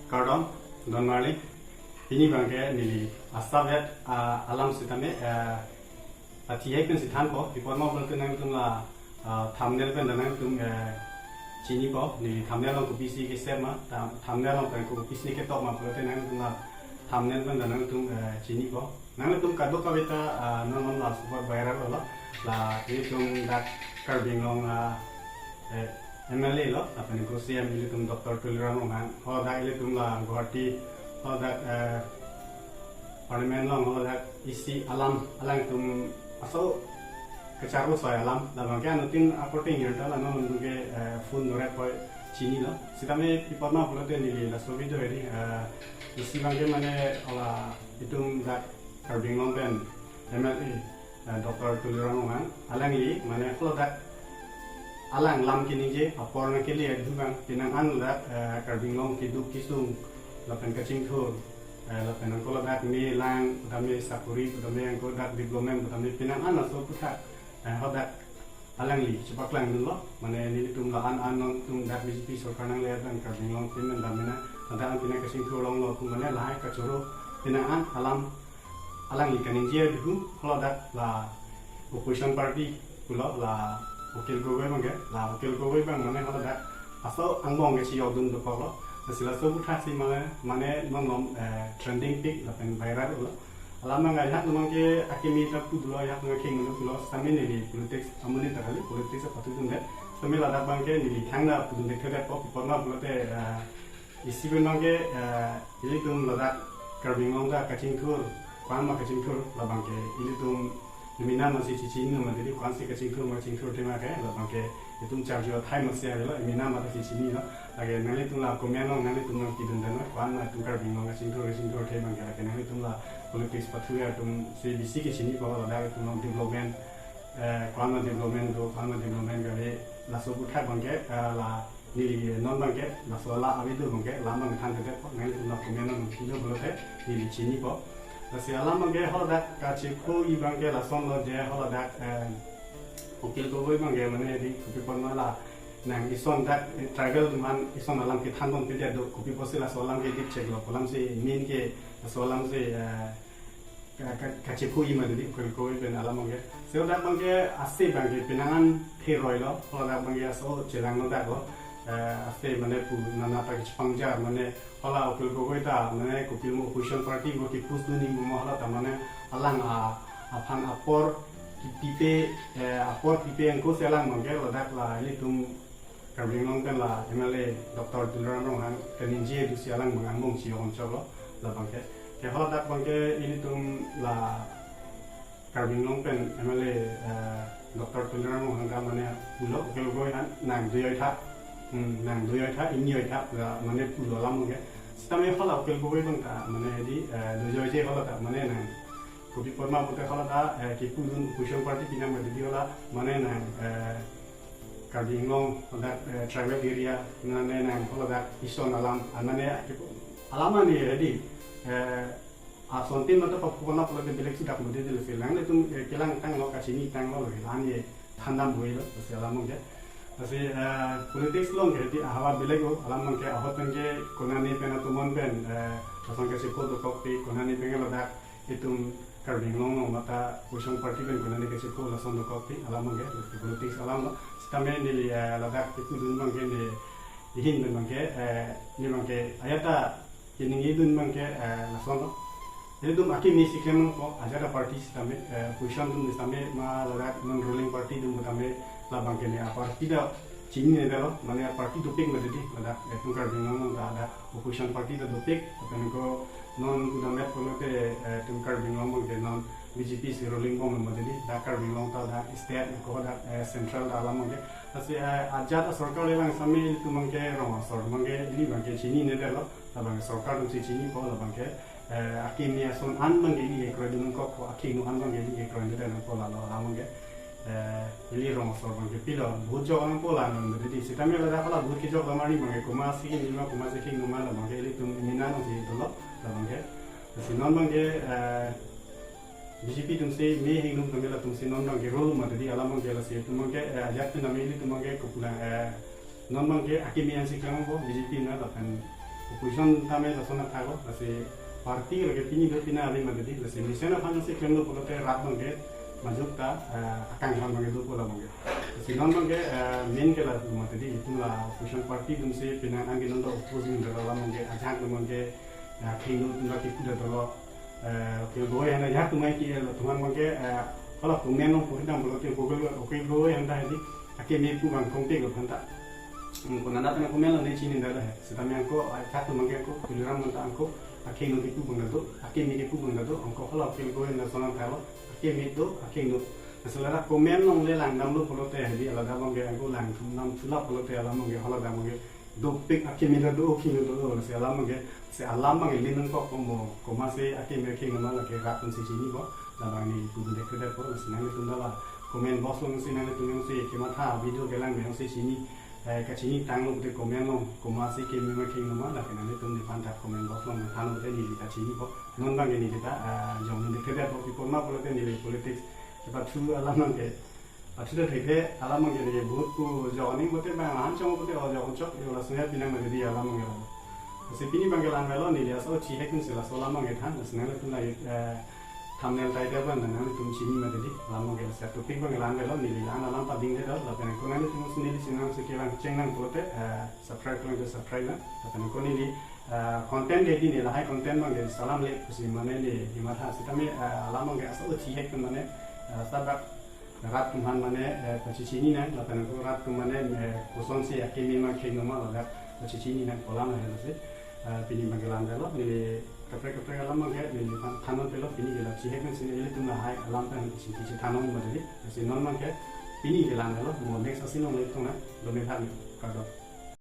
Kardon, Don Marley, ini bangke nili asabet alam sitame atiye kan sitan po di forma bangke nang tum la thumbnail kan nang tum chini po ni thumbnail long PC ke sema thumbnail long kan ko PC ke top ma prote nang tum la thumbnail kan nang tum chini po nang tum kado kawita nang la super viral la ini tum dak karbing long MLA lo, apa ni kursi yang ini tum Dr. Tuliran Roman, kalau dak ini tum lah Guwahati, kalau dak parlemen long, kalau dak isi alam tum asal kecaru soal alam, dan makanya nutin aporting yang dah lah nong nuge phone nuret boy Cini lo, sitame pipama pulau tu ni lah video ini isi bangke mana olah itu dak karbing long pen MLA Dr. Tuliran Roman, alang ini mana kalau dak alang lam kini je apor na kili adu bang pinang an la karbing long kidu kisung lapan kacing thur lapan angko dak mi lang utame sapuri utame angko dak development utame pinang an so putha hodak alang li cepak lang dulu mana ni tum la an tum dak BJP sarkar nang le dan karbing long pinang damena tanda pinang kacing thur long lo tum mana lai kacoro pinang an alang li kani je adu kalau dak la opposition party pulau la wakil gogoi bang mana kalau dah asal angbong ke siok dun tu kalau sila sebut hasil mana nom trending pic lah pen viral ulah alam ngai hat nomang ke akimi tak tu dulu ya ngai king dulu sambil ni politik amuni tak kali politik sepatu tu deh sambil ada bang ke ni thangna tu deh kerja pop pernah buatnya isi benang ke ini tu ladak karbing long dah kacing tur kuan mak kacing tur lah bang ke ini tu Mina masih cici ni mana jadi kuansi kacing tur tema kayak lah bangke itu charge jual Thai masih ada lah Mina mata cici ni lah lagi nanti tu lah komen long nanti tu nak kidun dan lah kuan lah tu karbing long kacing tur tema kayak nanti tu lah politik sepatu ya tu si bisi ke sini kalau ada tu long development kuan lah development kali lah so bukan bangke lah ni non bangke lah so lah awi tu bangke lama ngan terdekat nanti tu lah komen long video boleh ni sini po Nasi alam bangke kalau dak kaciku i bangke langsung lo je kalau dak ukil gogoi bangke mana di kopi pernah lah nang ison dak tribal man ison alam ke thandon pilih do kopi posi lah soalam ke dip cek lo kolam si min ke soalam si kaciku i mana di ukil gogoi ben alam bangke so dak bangke asli bangke pinangan teroi lo kalau dak bangke so jelang lo dak lo asli mana pu nana tak pangjar mana kalau ukil gogoi ta mana kopi mo opposition party go ki pus duni mo hala ta mana alang aphan apor pipe yang ko selang mangke ladak la ini tum karbing long kan la MLA Dr. Tuliran Roman keninje du sialang mangangmong si oncolo la bangke ke hala dak bangke ini tum la karbing long kan MLA Dr. Tuliran Roman ka mana bulo ukil gogoi nang duyoi tha ini tha mana pulo lam ke sistemnya kalau ukil gogoi bang ta mana di duyoi je kalau ta mana nang kopi pernah buat kalau ta kipu dun opposition party pinang mana di kalau mana nang karbing long ada tribal area mana nang kalau ta ison alam mana alaman ni jadi asontin mata papukona kalau dia bilik sudah kemudian dia silang itu kelang tang lo kasini tang lo lan ye thandam boi lo alam ke Tapi politik long jadi ahwa bilik go alam mangke ahot mangke konani pena tumon ben pasang kasi ko do kopi konani pengen ladak itu karbing long mata pusang party ben konani kasi ko lason do kopi alam mangke politik alam lo sistem ni ladak itu dun mangke ni dihin ben mangke ni mangke ayata ini dun mangke lason lo jadi dum aki misi kemo ko ajara party sistem pusang dun sistem ma ladak non ruling party dun sistem labang kene apa tidak Cini ni dah mana parti doping macam ni ada itu karbing long ada opposition party tu doping tapi ko non kuda met kalau te itu karbing long ke non BJP si rolling bom macam ni dah karbing long tu dah state ko dah central dah alam macam tapi aja tu sarkar lewang sambil itu mungkin ramah sor mungkin ini mungkin Cini ni dah labang sarkar tu si Cini ko labang ke akhir ni ason an mungkin ini kerajaan ko akhir nu an mungkin ini kerajaan ko alam mungkin ini rumah sorban ke pilo bujo orang pola nang jadi sistemnya ada kalau buat kijok lamari bangke kumasi ni ma kumasi king numah lah bangke ini tu minan si itu lo lah bangke sinon bangke BJP tu si me hingum tu mela tu sinon bangke role ma jadi alam bangke lah si tu bangke ajak tu nama ini tu bangke kumpulan non bangke akimi yang si kamu bo BJP na lah kan oposition tame la sona thago lase party lage pini do pina ali madedi lase mission of hanse kendo polote rat mange majukta akang han mange do pola mange lase non mange main ke la madedi itula opposition party dum se pina ange non do opposition do la mange ajak mange khingu tula ki kuda do ke go yana ya tumai ki la tuman mange kalau kemudian orang pun dah berlatih Google, okey go yang dah ini, akhir ni pun orang kontak ke panta. Kau nanda tengah kemudian ni Cina dah dah. Sekarang aku satu mangga aku, pilihan manta aku, akhir ni tu pun dah tu, akhir ni tu pun dah tu. Angkau kalau akhir go yang nasional thalo, akhir ni tu, akhir ni. Setelah kemudian orang lelang dalam lu berlatih hari, alam dah mangga aku lang, nam sulap berlatih alam mangga, alam dah mangga. Dopik akhir ni dah tu, akhir ni tu, alam mangga. Alam mangga ini nengkau kau masih akhir ni nama lagi rapun si Cina ko. Dalam ni tu boleh kerja pun, senang itu dah komen bos long senang itu yang si kemana video gelang yang si sini, kat sini tanggung tu komen long, komasi kemi making nama, dah kena itu di pantat komen bos long tanggung tu ni kat sini pun, non bang ini kita jangan di kerja pun, people mah politik ni politik, kita tu alam nang ke, tu dah terkait alam nang ke buat tu jauh ni betul bang, hancur betul jauh hancur, itu lah sebenarnya pinang menjadi alam nang ke. Sepini banggalan melon ni dia so cihek ni sila so lama ngetan, senang itu lah thumbnail title ban nan tum chini ma dedi lamo gel sa topic ban lan gelo ni lan alam pa ding de la pen ko nan tum sini sinang se kelang chenglang pote subscribe ko subscribe la pen ko ni content de di ni la hai content ma gel salam le kusi mane ni di matha sitame alam gel so chi hek mane sabak rat tum han mane pachi chini na la pen ko rat tum mane koson se akemi ma kheng ma la pachi chini na kolam na se pini banggalan gelo ni kapre alam mangga ni tanam pelok ini gila cihek kan sini ini tuna hai alam kan sini tanam mangga jadi non mangga ini gila gelo mau next asin orang itu na domen hari kado